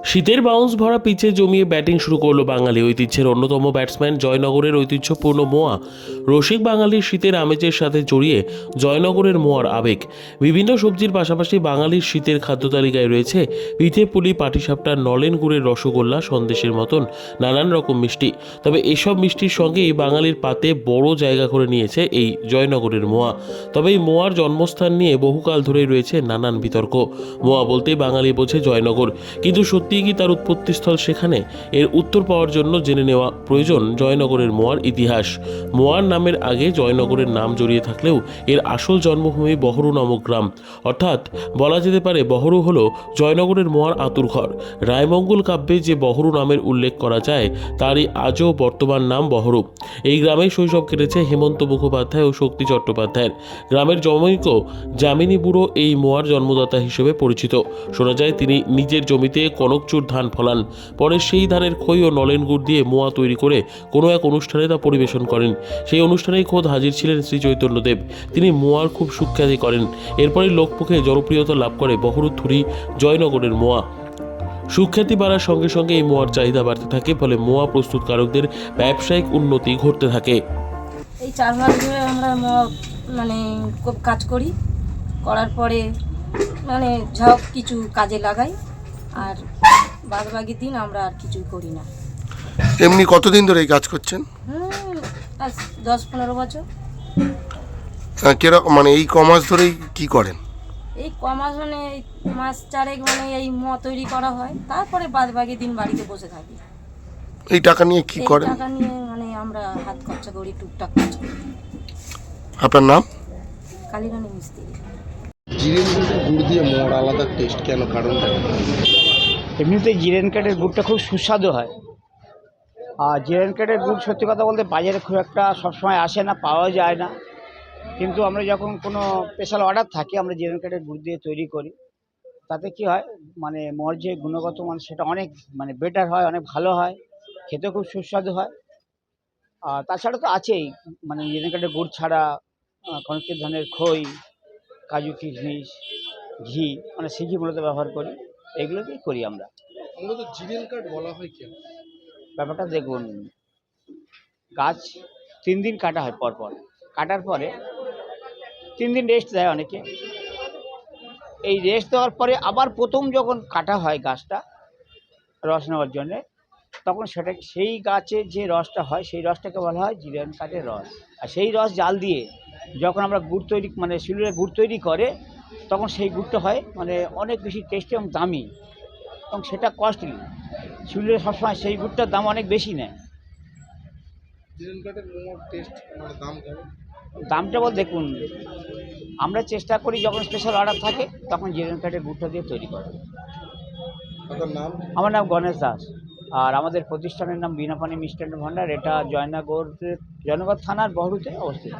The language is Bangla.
শীতের বাউন্স ভরা পিচে জমিয়ে ব্যাটিং শুরু করলো বাঙালি ঐতিহ্যের অন্যতম ব্যাটসম্যান জয়নগরের ঐতিহ্যপূর্ণ মোয়া। রসিক বাঙালির শীতের আমেজের সাথে জড়িয়ে জয়নগরের মোয়ার আবেগ। বিভিন্ন সবজির পাশাপাশি বাঙালির শীতের খাদ্য তালিকায় রয়েছে পিঠে পুলি, পাটিসাপটা, নলেন গুড়ের রসগোল্লা, সন্দেশের মতন নানান রকম মিষ্টি। তবে এসব মিষ্টির সঙ্গেই বাঙালির পাতে বড় জায়গা করে নিয়েছে এই জয়নগরের মোয়া। তবে এই মোয়ার জন্মস্থান নিয়ে বহুকাল ধরেই রয়েছে নানান বিতর্ক। মোয়া বলতে বাঙালি বোঝে জয়নগর, কিন্তু সত্যিই কি তার উৎপত্তিস্থল সেখানে? এর উত্তর পাওয়ার জন্য জেনে নেওয়া প্রয়োজন জয়নগরের মোয়ার ইতিহাস। মোয়ার নামের আগে জয়নগরের নাম জড়িয়ে থাকলেও এর আসল জন্মভূমি বহরু নামক গ্রাম। অর্থাৎ বলা যেতে পারে বহরু হল জয়নগরের মোয়ার আঁতুড়ঘর। রায়মঙ্গল কাব্যে যে বহরু নামের উল্লেখ করা যায় তারই আজও বর্তমান নাম বহরু। এই গ্রামে শৈশব কেটেছে হেমন্ত মুখোপাধ্যায় ও শক্তি চট্টোপাধ্যায়ের। গ্রামের জনৈক যামিনী বুড়ো এই মোয়ার জন্মদাতা হিসেবে পরিচিত। শোনা যায় তিনি নিজের জমিতে কনকচুর ধান ফলান, পরে সেই ধানের খই ও নলেন গুড় দিয়ে মোয়া তৈরি করে কোনো এক অনুষ্ঠানে তা পরিবেশন করেন। সেই অনুষ্ঠানেই খোদ হাজির ছিলেন শ্রী চৈতন্যদেব। তিনি মোয়ার খুব সুখ্যাতি করেন। এরপরই লোকমুখে জনপ্রিয়তা লাভ করে বহরু থুরি জয়নগরের মোয়া। সুখ্যাতি বাড়ার সঙ্গে সঙ্গে এই মোয়ার চাহিদা বাড়তে থাকে, ফলে মোয়া প্রস্তুতকারকদের ব্যবসায়িক উন্নতি ঘটতে থাকে। এই 4 মাস ধরে আমরা খুব কাজ করি, করার পরে সব কিছু কাজে লাগাই, আর বাদবাকি দিন আমরা আর কিছুই করি না। এমনি কতদিন ধরে এই কাজ করছেন? আজ 10-15 বছর। কিরকম এই কমাস ধরেই কি করেন? এই কমাস এই মাস চারেক এই মোয়া তৈরি করা হয়, তারপরে বাদবাকি দিন বাড়িতে বসে থাকি। এই টাকা নিয়ে কি এই করেন? টাকা নিয়ে আমরা হাত খরচা করি, টুকটাক কাজ করি। আপনার নাম? কালীরানী মিস্ত্রি। জিরেন কাঠের গুড় দিয়ে মোয়ার আলাদা টেস্ট কেন, কারণটা? এমনিতে জিরেন কাঠের গুড়টা খুব সুস্বাদু হয়। আর জিরেন কাঠের গুড় সত্যি কথা বলতে বাজারে খুব একটা সবসময় আসে না, পাওয়া যায় না। কিন্তু আমরা যখন কোনো স্পেশাল অর্ডার থাকে আমরা জিরেন কাঠের গুড় দিয়ে তৈরি করি। তাতে কি হয়, মোয়ার যে গুণগত মান সেটা অনেক বেটার হয়, অনেক ভালো হয়, খেতে খুব সুস্বাদু হয়। আর তাছাড়া তো আছেই, জিরেন কাঠের গুড় ছাড়া কনকের ধানের খই, কাজু কিশমিশ, ঘি, সিঘি মূলত ব্যবহার করি। এগুলো দিয়েই করি আমরা। মূলত জিরেন কাঠ বলা হয় কেন? ব্যাপারটা দেখুন, গাছ 3 দিন কাটা হয় পরপর। কাটার পরে 3 দিন রেস্ট দেয় অনেকে। এই রেস্ট দেওয়ার পরে আবার প্রথম যখন কাটা হয় গাছটা রস নেওয়ার জন্যে, তখন সেই গাছের যে রসটা হয় সেই রসটাকে বলা হয় জিরেন কাঠের রস। আর সেই রস জাল দিয়ে যখন আমরা গুড় তৈরি শিলুরে গুড় তৈরি করে, তখন সেই গুড়টা হয় অনেক বেশি টেস্টি এবং দামি, এবং সেটা কস্টলি। শিলুরে সবসময় সেই গুড়টার দাম অনেক বেশি নেয়। জিরেন কাঠের মোয়ার টেস্ট দাম কেমন? দামটা দেখুন, আমরা চেষ্টা করি যখন স্পেশাল অর্ডার থাকে তখন জিরেন কাঠের গুড়টা দিয়ে তৈরি করা। আপনার নাম? আমার নাম গণেশ দাস, আর আমাদের প্রতিষ্ঠানের নাম বীণাপানি মিষ্টান্ন ভাণ্ডার। এটা জয়নগর থানার বহরুতে অবস্থিত।